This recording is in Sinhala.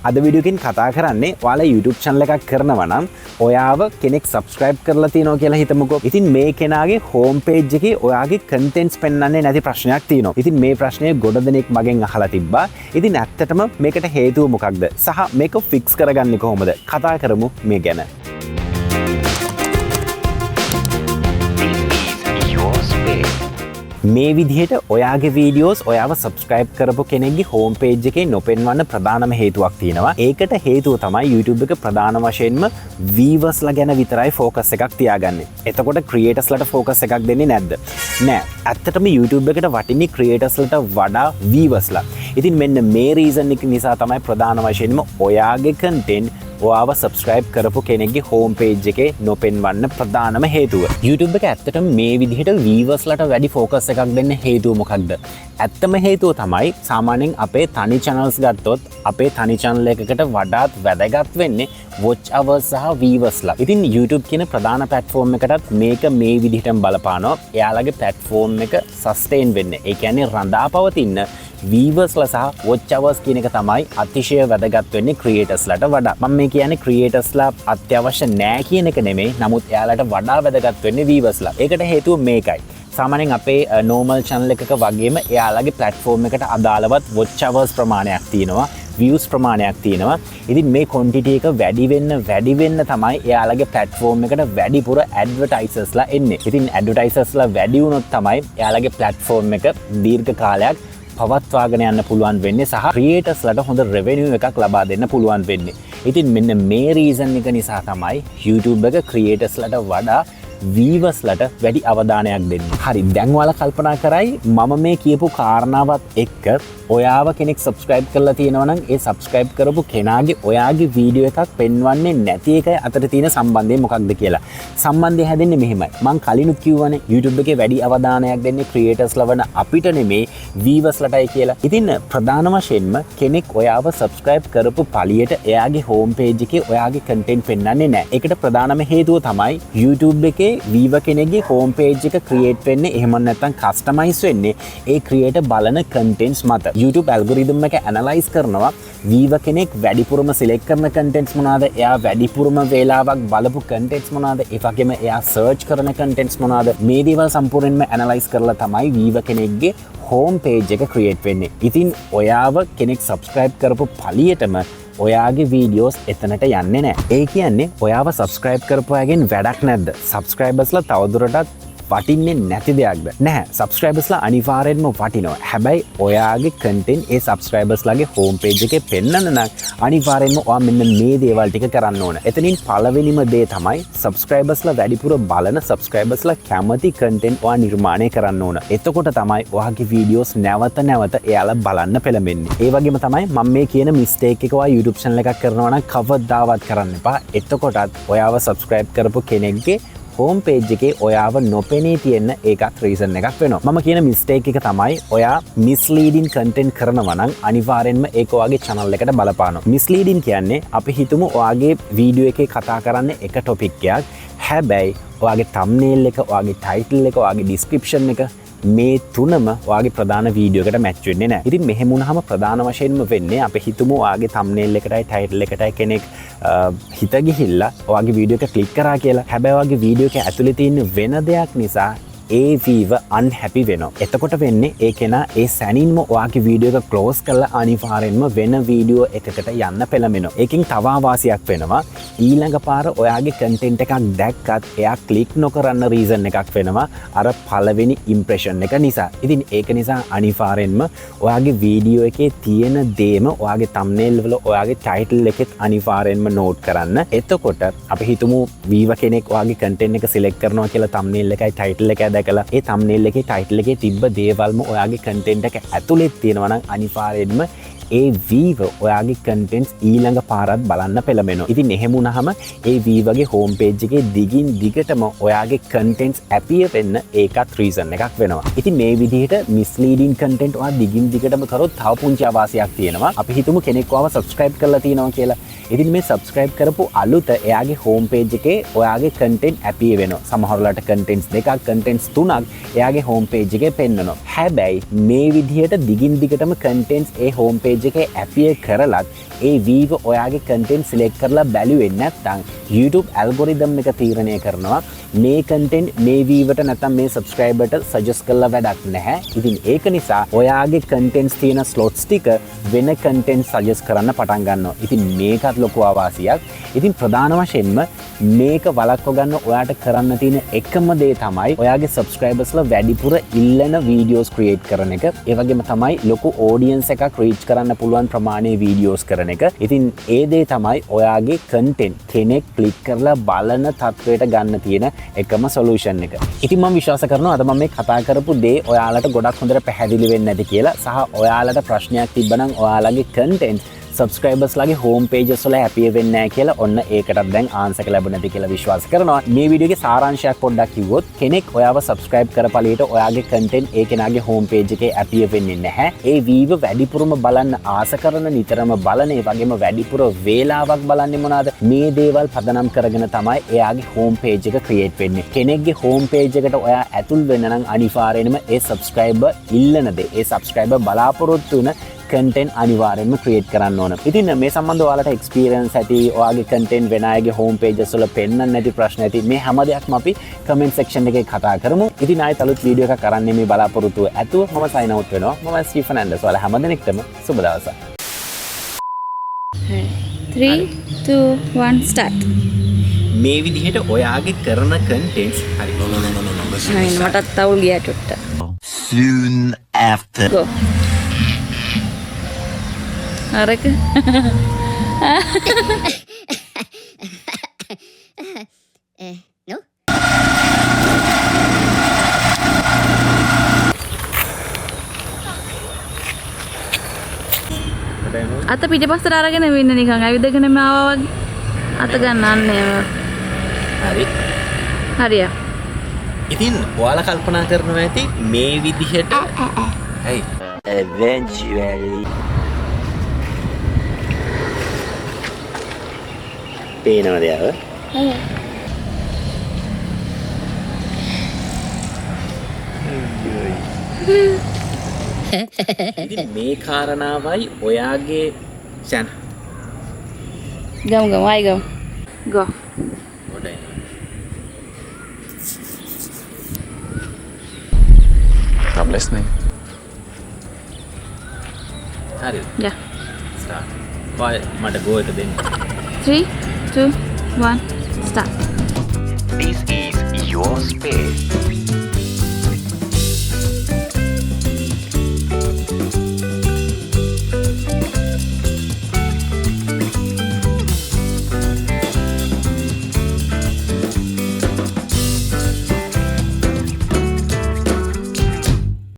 අද වීඩියෝ එකෙන් කතා කරන්නේ ඔයාලා YouTube channel එකක් කරනවා නම් ඔයාව කෙනෙක් subscribe කරලා තියෙනවා කියලා හිතමුකෝ. ඉතින් මේ කෙනාගේ home page එකේ ඔයාගේ contents පෙන්වන්නේ නැති ප්‍රශ්නයක් තියෙනවා. ඉතින් මේ ප්‍රශ්නය ගොඩ දෙනෙක් මගෙන් අහලා තිබ්බා. ඉතින් ඇත්තටම මේකට හේතුව මොකක්ද? සහ මේක fix කරගන්නේ කොහොමද? කතා කරමු මේ ගැන. මේ විදිහට ඔයාගේ වීඩියෝස් ඔයාව සබස්ක්‍රයිබ් කරපු කෙනෙක්ගේ හෝම් පේජ් එකේ නොපෙන්වන්න ප්‍රධානම හේතුවක් තියෙනවා. ඒකට හේතුව තමයි YouTube එක ප්‍රධාන වශයෙන්ම viewers ලා ගැන විතරයි focus එකක් තියාගන්නේ. එතකොට creators ලාට focus එකක් දෙන්නේ නැද්ද? නෑ. ඇත්තටම YouTube එකට වටින්නේ creators ලාට වඩා viewers ලා. ඉතින් මෙන්න මේ reason එක නිසා තමයි ප්‍රධාන වශයෙන්ම ඔයාගේ content ඔයාව subscribe කරපු කෙනෙක්ගේ home page එකේ නොපෙන්වන්න ප්‍රධානම හේතුව. YouTube එක ඇත්තටම මේ විදිහට viewers ලාට වැඩි focus එකක් දෙන්න හේතුව මොකක්ද? ඇත්තම හේතුව තමයි සාමාන්‍යයෙන් අපේ තනි channels ගත්තොත් අපේ තනි channel එකකට වඩාත් වැදගත් වෙන්නේ watch hours සහ viewers ලා. ඉතින් YouTube කියන ප්‍රධාන platform එකටත් මේක මේ විදිහටම බලපානවා. එයාලගේ platform එක sustain වෙන්න. ඒ කියන්නේ රඳා පවතින්න viewers ලා සහ watch hours කියන එක තමයි අතිශය වැදගත් වෙන්නේ creators ලාට වඩා. මම මේ කියන්නේ creators ලා අත්‍යවශ්‍ය නෑ කියන එක නෙමෙයි. නමුත් එයාලට වඩා වැදගත් වෙන්නේ viewers ලා. ඒකට හේතුව මේකයි. සාමාන්‍යයෙන් අපේ normal channel එකක වගේම එයාලගේ platform එකට අදාළවත් watch hours ප්‍රමාණයක් තියෙනවා. views ප්‍රමාණයක් තියෙනවා. ඉතින් මේ quantity එක වැඩි වෙන්න තමයි එයාලගේ platform එකට වැඩිපුර advertisers ලා එන්නේ. ඉතින් advertisers ලා වැඩි වුණොත් තමයි එයාලගේ platform එක දීර්ඝ කාලයක් පවත්වාගෙන යන්න පුළුවන් වෙන්නේ සහ creators ලාට හොඳ revenue එකක් ලබා දෙන්න පුළුවන් වෙන්නේ. ඉතින් මෙන්න මේ reason එක නිසා තමයි YouTube එක creators ලාට වඩා viewers ලාට වැඩි අවධානයක් දෙන්නේ. හරි, දැන් ඔයාලා කල්පනා කරයි මම මේ කියපු කාරණාවත් එක්ක ඔයාව කෙනෙක් subscribe කරලා තියෙනවා නම් ඒ subscribe කරපු කෙනාගේ ඔයාගේ වීඩියෝ එකක් පෙන්වන්නේ නැති එකයි අතර තියෙන සම්බන්ධය මොකක්ද කියලා. සම්බන්ධය හැදෙන්නේ මෙහෙමයි. මම කලිනුත් කිව්වනේ YouTube එකේ වැඩි අවධානයක් දෙන්නේ creators ලවන අපිට නෙමේ viewers ලටයි කියලා. ඉතින් ප්‍රධාන වශයෙන්ම කෙනෙක් ඔයාව subscribe කරපු පළියට එයාගේ home page එකේ ඔයාගේ content පෙන්වන්නේ නැහැ. ඒකට ප්‍රධානම හේතුව තමයි YouTube එකේ viewer කෙනෙක්ගේ home page එක create වෙන්නේ එහෙම නැත්නම් customize වෙන්නේ ඒ creator බලන contents මත. YouTube algorithm එක analyze කරනවා viewer කෙනෙක් වැඩිපුරම select කරන contents මොනවාද, එයා වැඩිපුරම වේලාවක් බලපු contents මොනවාද, ඒ වගේම එයා search කරන contents මොනවාද, මේ දේවල් සම්පූර්ණයෙන්ම analyze කරලා තමයි viewer කෙනෙක්ගේ home page එක create වෙන්නේ. ඉතින් ඔයාව කෙනෙක් subscribe කරපු පළියටම ඔයාගේ වීඩියෝස් එතනට යන්නේ නැහැ. ඒ කියන්නේ ඔයාව subscribe කරපු අයගෙන් වැඩක් නැද්ද? subscribers ලා තවදුරටත් වටින්නේ නැති දෙයක්ද? නැහැ. subscribers ලා අනිවාර්යෙන්ම වටිනවා. හැබැයි ඔයාගේ content ඒ subscribers ලාගේ home page එකේ පෙන්නන්න නම් අනිවාර්යෙන්ම ඔයා මෙන්න මේ දේවල් ටික කරන්න ඕන. එතනින් පළවෙනිම දේ තමයි subscribers ලා වැඩිපුර බලන subscribers ලා කැමති content ඔයා නිර්මාණය කරන්න ඕන. එතකොට තමයි ඔයාගේ වීඩියෝස් නැවත එයාලා බලන්න පෙළඹෙන්නේ. ඒ වගේම තමයි මම මේ කියන mistake එක ඔයා YouTube channel එකක් කරනවා නම් කවදාවත් කරන්න එපා. එතකොටත් ඔයාව subscribe කරපු කෙනෙක්ගේ home page එකේ ඔයාව නොපෙනී තියෙන ඒකත් reason එකක් වෙනවා. මම කියන mistake එක තමයි ඔයා misleading content කරනවා නම් අනිවාර්යෙන්ම ඒක ඔයාගේ channel එකට බලපානවා. misleading කියන්නේ අපි හිතමු ඔයාගේ වීඩියෝ එකේ කතා කරන්නේ එක topic එකක්. හැබැයි ඔයාගේ thumbnail එක, ඔයාගේ title එක, ඔයාගේ description එක මේ තුනම ඔයාගේ ප්‍රධාන වීඩියෝ එකට මැච් වෙන්නේ නැහැ. ඉතින් මෙහෙම වුණාම ප්‍රධාන වශයෙන්ම වෙන්නේ අපි හිතමු ඔයාගේ thumbnail එකටයි title එකටයි කෙනෙක් හිත ගිහිල්ලා ඔයාගේ වීඩියෝ එක ක්ලික් කරා කියලා. හැබැයි ඔයාගේ වීඩියෝ එක ඇතුලේ තියෙන වෙන දෙයක් නිසා ඒ viewer unhappy වෙනවා. එතකොට වෙන්නේ ඒ කෙනා ඒ සැනින්ම ඔයාගේ වීඩියෝ එක close කරලා අනිවාර්යෙන්ම වෙන වීඩියෝ එකකට යන්න පෙළඹෙනවා. ඒකෙන් තව ආවාසියක් වෙනවා. ඊළඟ පාර ඔයාගේ content එකක් දැක්කත් එයා click නොකරන reason එකක් වෙනවා. අර පළවෙනි impression එක නිසා. ඉතින් ඒක නිසා අනිවාර්යෙන්ම ඔයාගේ වීඩියෝ එකේ තියෙන දේම ඔයාගේ thumbnail වල ඔයාගේ title එකෙත් අනිවාර්යෙන්ම note කරන්න. එතකොට අපි හිතමු viewer කෙනෙක් ඔයාගේ content එක select කරනවා කියලා thumbnail එකයි title එකයි දැකලා ඒ thumbnail එකේ title එකේ තිබ්බ දේවල්ම ඔයාගේ content එක ඇතුලේ තියෙනවා නම් අනිවාර්යෙන්ම ඒ viewer ඔයාගේ contents ඊළඟ පාරත් බලන්න පෙළඹෙනවා. ඉතින් එහෙම වුණාම ඒ viewer ගේ home page එකේ දිගින් දිගටම ඔයාගේ contents appear වෙන්න ඒකත් reason එකක් වෙනවා. ඉතින් මේ විදිහට misleading content ඔයා දිගින් දිගටම කරොත් තව පුංචි ආවාසයක් තියෙනවා. අපි හිතමු කෙනෙක් ඔයාව subscribe කරලා තියෙනවා කියලා. ඉතින් මේ subscribe කරපු අලුත එයාගේ home page එකේ ඔයාගේ content appear වෙනවා. සමහරවිට contents දෙකක් contents තුනක් එයාගේ home page එකේ පෙන්නනවා. හැබැයි මේ විදිහට දිගින් දිගටම contents ඒ home page එකේ appear කරලත් ඒ වීව ඔයාගේ කන්ටෙන්ට් සිලෙක්ට් කරලා බැලුවේ නැත්නම් YouTube ඇල්ගොරිතම් එක තීරණය කරනවා මේ කන්ටෙන්ට් මේ වීවට නැත්නම් මේ සබ්ස්ක්‍රයිබර්ට සජෙස්ට් කරලා වැඩක් නැහැ. ඉතින් ඒක නිසා ඔයාගේ කන්ටෙන්ට්ස් තියෙන ස්ලොට්ස් ටික වෙන කන්ටෙන්ට් සජෙස්ට් කරන්න පටන් ගන්නවා. ඉතින් මේකත් ලොකු ආවාසියක්. ඉතින් ප්‍රධාන වශයෙන්ම මේක වළක්ව ගන්න ඔයාට කරන්න තියෙන එකම දේ තමයි ඔයාගේ සබ්ස්ක්‍රයිබර්ස්ලා වැඩිපුර ඉල්ලන වීඩියෝස් ක්‍රියේට් කරන එක. ඒ වගේම තමයි ලොකු ඔඩියන්ස් එකක් රීච් කරන්න පුළුවන් ප්‍රමාණයේ වීඩියෝස් කරන එක. ඉතින් ඒ දේ තමයි ඔයාගේ කන්ටෙන්ට් කෙනෙක් ක්ලික් කරලා බලන තත්වයට ගන්න තියෙන එකම සොලියුෂන් එක. ඉතින් මම විශ්වාස කරනවා අද මම මේ කතා කරපු දේ ඔයාලට ගොඩක් හොඳට පැහැදිලි වෙන්නේ නැති කියලා සහ ඔයාලට ප්‍රශ්නයක් තිබ්බනම් ඔයාලගේ කන්ටෙන්ට් සබ්ස්ක්‍රයිබර්ස් ලගේ හෝම් පේජස් වල හැපිය වෙන්නේ නැහැ කියලා ඔන්න ඒකටත් දැන් ආන්සර් එක ලැබුණ නැති කියලා විශ්වාස කරනවා. මේ වීඩියෝ එකේ සාරාංශයක් පොඩ්ඩක් කිව්වොත් කෙනෙක් ඔයාව සබ්ස්ක්‍රයිබ් කරපළියට ඔයාගේ කන්ටෙන්ට් ඒ කෙනාගේ හෝම් පේජ් එකේ හැපිය වෙන්නේ නැහැ. ඒ වීව වැඩිපුරම බලන්න ආස කරන නිතරම බලන ඒ වගේම වැඩිපුර වේලාවක් බලන්නේ මොනවාද? මේ දේවල් පදනම් කරගෙන තමයි එයාගේ හෝම් පේජ් එක ක්‍රියේට් වෙන්නේ. කෙනෙක්ගේ හෝම් පේජ් එකට ඔයා ඇතුල් වෙන්න නම් අනිවාර්යයෙන්ම ඒ සබ්ස්ක්‍රයිබර් ඉල්ලන දේ ඒ සබ්ස්ක්‍රයිබර් බලාපොරොත්තු වෙන කන්ටෙන්ට් අනිවාර්යෙන්ම ක්‍රියේට් කරන්න ඕන. ඉතින් මේ සම්බන්ධව ඔයාලට එක්ස්පීරියන්ස් ඇති, ඔයාගේ කන්ටෙන්ට් වෙන අයගේ හෝම් පේජස් වල පෙන්නන්න නැති ප්‍රශ්න ඇති. මේ හැම දෙයක්ම අපි කමෙන්ට් සෙක්ෂන් එකේ කතා කරමු. ඉතින් ආයෙත් අලුත් වීඩියෝ එකක් අරන් මේ බලාපොරොත්තුව ඇතුව මම සයින් අවුට් වෙනවා. මම ස්ටීෆන් ඇන්ඩර්ස්. ඔයාලා හැම දෙනෙක්ටම සුබ දවසක්. 3 2 1 start. මේ විදිහට ඔයාගේ කරන කන්ටෙන්ට්ස් හරි. මටත් තවුල් ගියා ටොට්ට. Soon after. Go. අරක No? අත පිටිපස්සට අරගෙන වෙන්න නිකන් ඇවිදගෙන මාවා වගේ අත ගන්නන්නේ හරි. හරිය. ඉතින් ඔයාලා කල්පනා කරනවා ඇති මේ විදිහට හයි eventually පේනවද යාව? ඉතින් මේ කාරණාවයි ඔයාගේ චැන ගමු ආයි ගමු. Go. හොඳයි. I'm listening. හරි. Yeah. ස්ටාර්ට්. බයි මට ගෝ එක දෙන්න. 3 2 1 start. This is your space.